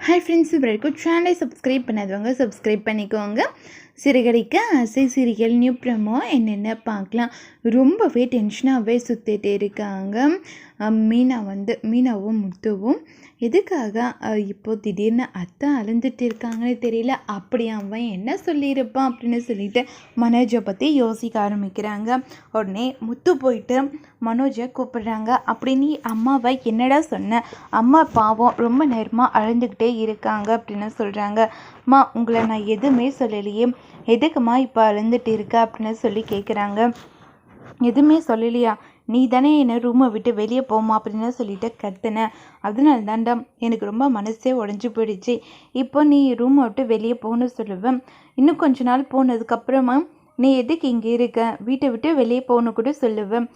Hi friends, இப்போ சேனலை subscribe பண்ணாதவங்க சப்ஸ்கிரைப் பண்ணிக்கோங்க. சிறுகடிக்க ஆசை சிறுகள் நியூ ப்ரமோ என்னென்ன பார்க்கலாம். ரொம்பவே டென்ஷனாகவே சுற்றிட்டு இருக்காங்க. மீனாவும் முத்துவும் எதுக்காக இப்போது திடீர்னு அத்தை அழுந்துட்டு இருக்காங்கன்னு தெரியல. அப்படி அவன் என்ன சொல்லியிருப்பான் அப்படின்னு சொல்லிட்டு மனோஜை பற்றி யோசிக்க ஆரம்பிக்கிறாங்க. உடனே முத்து போயிட்டு மனோஜை கூப்பிடுறாங்க. அப்படி நீ அம்மாவை என்னடா சொன்ன? அம்மா பாவம் ரொம்ப நேரமாக அழுந்துக்கிட்டே இருக்காங்க அப்படின்னு சொல்கிறாங்க. அம்மா உங்களை நான் எதுவுமே சொல்லலையே, எதுக்குமா இப்போ அழுந்துட்டு இருக்க அப்படின்னு சொல்லி கேட்குறாங்க. எதுவுமே சொல்லலையா? நீ தானே என்னை ரூமை விட்டு வெளியே போமா அப்படின்னு சொல்லிட்டு கத்துனேன். அதனால தாண்டா எனக்கு ரொம்ப மனசே உடஞ்சி போயிடுச்சு. இப்போ நீ ரூமை விட்டு வெளியே போகணும்னு சொல்லுவேன். இன்னும் கொஞ்ச நாள் போனதுக்கப்புறமா நீ எதுக்கு இங்கே இருக்க, வீட்டை விட்டு வெளியே போகணும் கூட சொல்லுவேன்.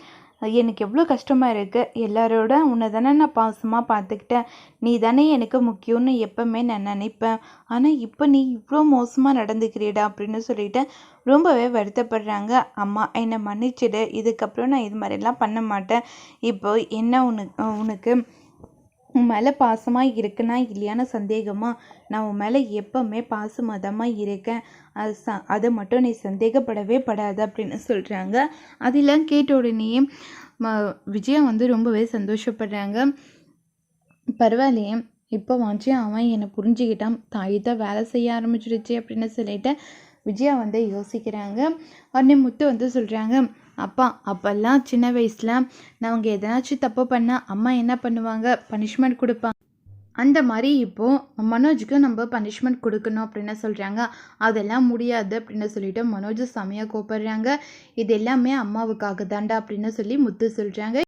எனக்கு எவ்வளோ கஷ்டமாக இருக்குது. எல்லாரோட உன்னை தானே நான் பாசமாக பார்த்துக்கிட்டேன். நீ தானே எனக்கு முக்கியம்னு எப்போவுமே நான் நினைப்பேன். ஆனால் இப்போ நீ இவ்வளோ மோசமாக நடந்துக்கிறீடா அப்படின்னு சொல்லிட்டு ரொம்பவே வருத்தப்படுறாங்க. அம்மா என்னை மன்னிச்சிடு, இதுக்கப்புறம் நான் இது மாதிரிலாம் பண்ண மாட்டேன். இப்போ என்ன உனக்கு உன் மேலே பாசமாக இருக்குன்னா இல்லையான சந்தேகமா? நான் உன் மேலே எப்போவுமே பாசமாதமாக இருக்கேன். அதை மட்டும் நீ சந்தேகப்படவே படாது அப்படின்னு சொல்கிறாங்க. அதெல்லாம் கேட்ட உடனேயே விஜயா ரொம்பவே சந்தோஷப்படுறாங்க. பரவாயில்லையே, இப்போ அவன் என்னை புரிஞ்சுக்கிட்டான், தாய் தான் வேலை செய்ய ஆரம்பிச்சிடுச்சு அப்படின்னு சொல்லிட்டு விஜயா யோசிக்கிறாங்க. உடனே முத்து சொல்கிறாங்க, அப்பா அப்போல்லாம் சின்ன வயசில் அவங்க எதனாச்சும் தப்பு பண்ணால் அம்மா என்ன பண்ணுவாங்க, பனிஷ்மெண்ட் கொடுப்பாங்க. அந்த மாதிரி இப்போது மனோஜுக்கு நம்ம பனிஷ்மெண்ட் கொடுக்கணும் அப்படின்னு சொல்கிறாங்க. அதெல்லாம் முடியாது அப்படின்னு சொல்லிட்டு மனோஜ் செமையாக கூப்பிடுறாங்க. இது எல்லாமே அம்மாவுக்காக தாண்டா அப்படின்னு சொல்லி முத்து சொல்கிறாங்க.